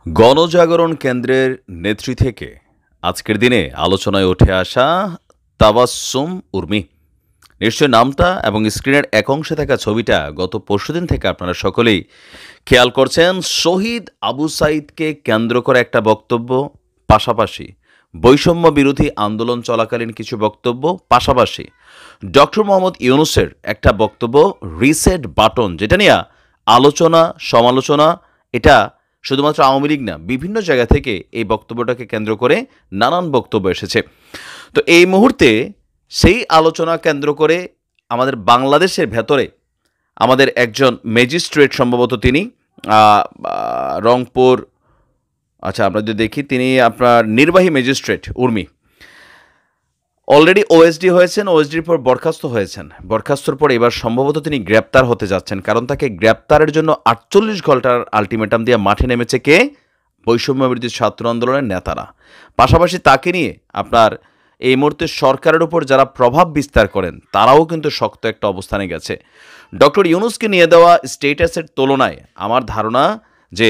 গণজাগরণ কেন্দ্রের নেত্রী থেকে আজকের দিনে আলোচনায় উঠে আসা তাবাস্সুম উর্মি। নিশ্চয় নামটা এবং স্ক্রিনের এক অংশে থাকা ছবিটা গত পরশুদিন থেকে আপনারা সকলেই খেয়াল করছেন। শহীদ আবু সাইদকে কেন্দ্র করে একটা বক্তব্য, পাশাপাশি বৈষম্য বিরোধী আন্দোলন চলাকালীন কিছু বক্তব্য, পাশাপাশি ডক্টর মোহাম্মদ ইউনূসের একটা বক্তব্য, রিসেট বাটন, যেটা নিয়ে আলোচনা সমালোচনা। এটা শুধুমাত্র আওয়ামী লীগ না, বিভিন্ন জায়গা থেকে এই বক্তব্যটাকে কেন্দ্র করে নানান বক্তব্য এসেছে। তো এই মুহূর্তে সেই আলোচনা কেন্দ্র করে আমাদের বাংলাদেশের ভেতরে আমাদের একজন ম্যাজিস্ট্রেট, সম্ভবত তিনি রংপুর, আচ্ছা আমরা যদি দেখি, তিনি আপনার নির্বাহী ম্যাজিস্ট্রেট উর্মি অলরেডি ওএসডি হয়েছেন, ওএসডির পর বরখাস্ত হয়েছেন। বরখাস্তর পর এবার সম্ভবত তিনি গ্রেপ্তার হতে যাচ্ছেন, কারণ তাকে গ্রেপ্তারের জন্য 48 ঘন্টার আলটিমেটাম দিয়ে মাঠে নেমেছে কে? বৈষম্য বিরোধী ছাত্র আন্দোলনের নেতারা। পাশাপাশি তাকে নিয়ে আপনার এই মুহূর্তে সরকারের উপর যারা প্রভাব বিস্তার করেন তারাও কিন্তু শক্ত একটা অবস্থানে গেছে। ডক্টর ইউনূসকে নিয়ে দেওয়া স্টেটাসের তুলনায় আমার ধারণা যে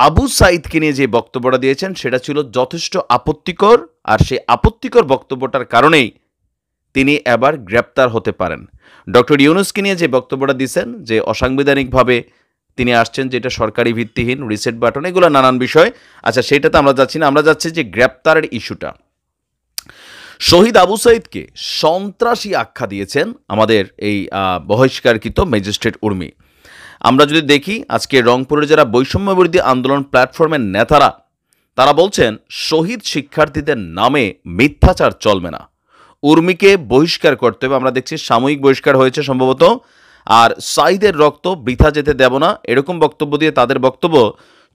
আবু সাইদকে নিয়ে যে বক্তব্যটা দিয়েছেন সেটা ছিল যথেষ্ট আপত্তিকর, আর সেই আপত্তিকর বক্তব্যটার কারণেই তিনি এবার গ্রেপ্তার হতে পারেন। ডক্টর ইউনূসকে নিয়ে যে বক্তব্যটা দিয়েছেন যে অসাংবিধানিকভাবে তিনি আসছেন, যেটা সরকারি ভিত্তিহীন, রিসেট বাটন, এগুলো নানান বিষয়। আচ্ছা, সেটাতে আমরা যাচ্ছি না, আমরা যাচ্ছি যে গ্রেপ্তারের ইস্যুটা। শহীদ আবু সাইদকে সন্ত্রাসী আখ্যা দিয়েছেন আমাদের এই বহিষ্কারকৃত ম্যাজিস্ট্রেট উর্মি। আমরা যদি দেখি আজকে রংপুরের যারা বৈষম্য বিরোধী আন্দোলন প্ল্যাটফর্মের নেতারা, তারা বলছেন শহীদ শিক্ষার্থীদের নামে মিথ্যাচার চলবে না, উর্মিকে বহিষ্কার করতে হবে। আমরা দেখছি সাময়িক বহিষ্কার হয়েছে সম্ভবত, আর সাইদের রক্ত বৃথা যেতে দেব না, এরকম বক্তব্য দিয়ে তাদের বক্তব্য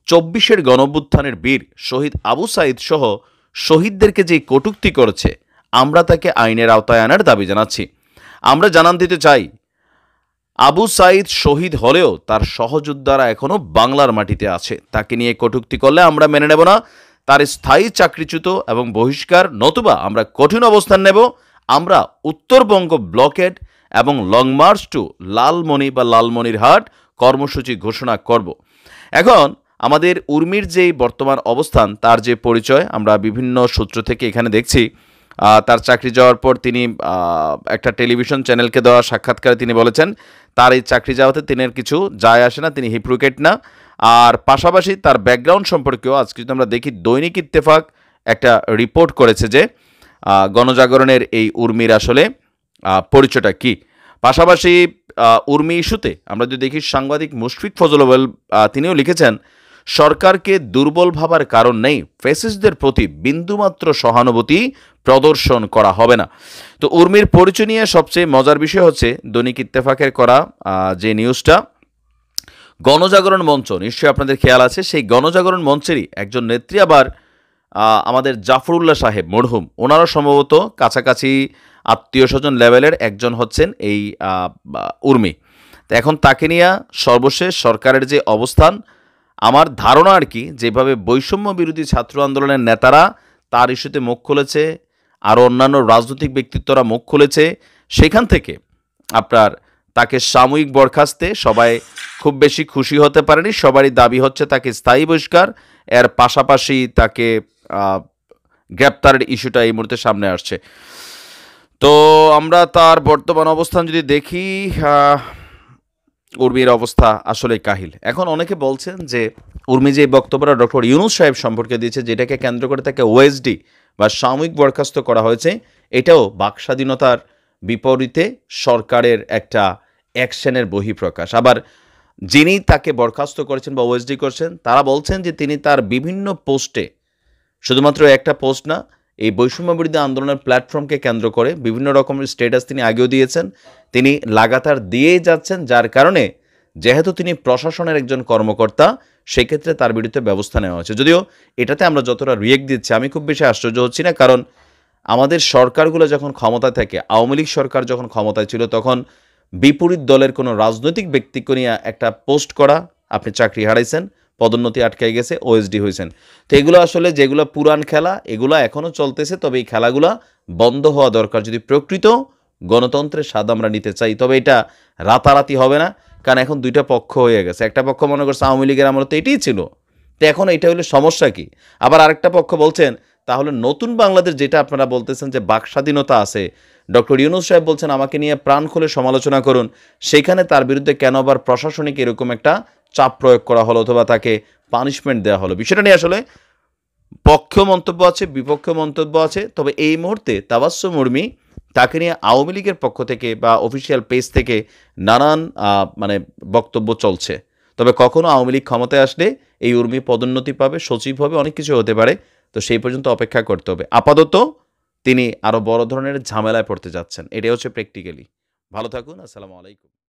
24-এর গণঅভ্যুত্থানের বীর শহীদ আবু সাইদ সহ শহীদদেরকে যে কটূক্তি করেছে, আমরা তাকে আইনের আওতায় আনার দাবি জানাচ্ছি। আমরা জানান দিতে চাই, আবু সাইদ শহীদ হলেও তার সহযোদ্ধারা এখনও বাংলার মাটিতে আছে। তাকে নিয়ে কটূক্তি করলে আমরা মেনে নেব না, তার স্থায়ী চাকরিচ্যুত এবং বহিষ্কার, নতুবা আমরা কঠিন অবস্থান নেব। আমরা উত্তরবঙ্গ ব্লকেড এবং লং মার্চ টু লালমনি বা লালমনিরহাট কর্মসূচি ঘোষণা করব। এখন আমাদের উর্মির যে বর্তমান অবস্থান, তার যে পরিচয় আমরা বিভিন্ন সূত্র থেকে এখানে দেখছি। তার চাকরি যাওয়ার পর তিনি একটা টেলিভিশন চ্যানেলকে দেওয়া সাক্ষাৎকারে তিনি বলেছেন তার এই চাকরি যাওয়াতে তিনি কিছু যায় আসে না, তিনি হিপ্রোক্রেট না। আর পাশাপাশি তার ব্যাকগ্রাউন্ড সম্পর্কেও আজকে যদি আমরা দেখি, দৈনিক ইত্তেফাক একটা রিপোর্ট করেছে যে গণজাগরণের এই উর্মির আসলে পরিচয়টা কি। পাশাপাশি উর্মি ইস্যুতে আমরা যদি দেখি, সাংবাদিক মুশফিক ফজল তিনিও লিখেছেন, সরকারকে দুর্বল ভাবার কারণ নেই, ফ্যাসিস্টদের প্রতি বিন্দুমাত্র সহানুভূতি প্রদর্শন করা হবে না। তো উর্মির পরিচয় নিয়ে সবচেয়ে মজার বিষয় হচ্ছে দৈনিক ইত্তেফাকের করা যে নিউজটা, গণজাগরণ মঞ্চ, নিশ্চয়ই আপনাদের খেয়াল আছে, সেই গণজাগরণ মঞ্চেরই একজন নেত্রী আবার আমাদের জাফরুল্লাহ সাহেব মরহুম, ওনারা সম্ভবত কাছাকাছি আত্মীয় স্বজন লেভেলের একজন হচ্ছেন এই উর্মি। তো এখন তাকে নিয়ে সর্বশেষ সরকারের যে অবস্থান, আমার ধারণা আর কি, যেভাবে বৈষম্য বিরোধী ছাত্র আন্দোলনের নেতারা তার ইস্যুতে মুখ খুলেছে, আর অন্যান্য রাজনৈতিক ব্যক্তিত্বরা মুখ খুলেছে, সেখান থেকে আপনার তাকে সাময়িক বরখাস্তে সবাই খুব বেশি খুশি হতে পারেনি। সবারই দাবি হচ্ছে তাকে স্থায়ী বহিষ্কার, এর পাশাপাশি তাকে গ্রেপ্তারের ইস্যুটা এই মুহূর্তে সামনে আসছে। তো আমরা তার বর্তমান অবস্থান যদি দেখি, উর্মির অবস্থা আসলে কাহিল। এখন অনেকে বলছেন যে উর্মি যে বক্তব্যটা ডক্টর ইউনূস সাহেব সম্পর্কে দিয়েছে, যেটাকে কেন্দ্র করে তাকে ওএসডি বা সাময়িক বরখাস্ত করা হয়েছে, এটাও বাকস্বাধীনতার বিপরীতে সরকারের একটা অ্যাকশনের বহিঃপ্রকাশ। আবার যিনি তাকে বরখাস্ত করেছেন বা ওএসডি করছেন, তারা বলছেন যে তিনি তার বিভিন্ন পোস্টে, শুধুমাত্র একটা পোস্ট না, এই বৈষম্য বিরোধী আন্দোলনের প্ল্যাটফর্মকে কেন্দ্র করে বিভিন্ন রকমের স্ট্যাটাস তিনি আগেও দিয়েছেন, তিনি লাগাতার দিয়েই যাচ্ছেন, যার কারণে যেহেতু তিনি প্রশাসনের একজন কর্মকর্তা, সেক্ষেত্রে তার বিরুদ্ধে ব্যবস্থা নেওয়া হয়েছে। যদিও এটাতে আমরা যতটা রিয়েক্ট দিচ্ছি, আমি খুব বেশি আশ্চর্য হচ্ছি না, কারণ আমাদের সরকারগুলো যখন ক্ষমতায় থাকে, আওয়ামী লীগ সরকার যখন ক্ষমতায় ছিল, তখন বিপরীত দলের কোনো রাজনৈতিক ব্যক্তিকে নিয়ে একটা পোস্ট করা, আপনি চাকরি হারাইছেন, পদোন্নতি আটকে গেছে, ওএসডি হয়েছেন। তো এগুলো আসলে যেগুলো পুরান খেলা, এগুলো এখনও চলতেছে, তবে এই খেলাগুলো বন্ধ হওয়া দরকার। যদি প্রকৃত গণতন্ত্রের স্বাদ আমরা নিতে চাই, তবে এটা রাতারাতি হবে না, কারণ এখন দুইটা পক্ষ হয়ে গেছে। একটা পক্ষ মনে করছে আওয়ামী লীগের আমলে তো এটাই ছিল, তো এখন এটা হলে সমস্যা কি? আবার আরেকটা পক্ষ বলছেন তাহলে নতুন বাংলাদেশ যেটা আপনারা বলতেছেন যে বাক স্বাধীনতা আছে, ডক্টর ইউনূস সাহেব বলছেন আমাকে নিয়ে প্রাণ খুলে সমালোচনা করুন, সেখানে তার বিরুদ্ধে কেন আবার প্রশাসনিক এরকম একটা চাপ প্রয়োগ করা হলো অথবা তাকে পানিশমেন্ট দেওয়া হলো? বিষয়টা নিয়ে আসলে পক্ষ মন্তব্য আছে, বিপক্ষ মন্তব্য আছে। তবে এই মুহূর্তে তাবাস্সুম উর্মি তাকে নিয়ে আওয়ামী লীগের পক্ষ থেকে বা অফিসিয়াল পেজ থেকে নানান মানে বক্তব্য চলছে। তবে কখনো আওয়ামী লীগ ক্ষমতায় আসলে এই উর্মি পদোন্নতি পাবে, সচিব হবে, অনেক কিছু হতে পারে। তো সেই পর্যন্ত অপেক্ষা করতে হবে। আপাতত তিনি আরও বড় ধরনের ঝামেলায় পড়তে যাচ্ছেন। এটাই হচ্ছে প্র্যাকটিক্যালি। ভালো থাকুন। আসসালামু আলাইকুম।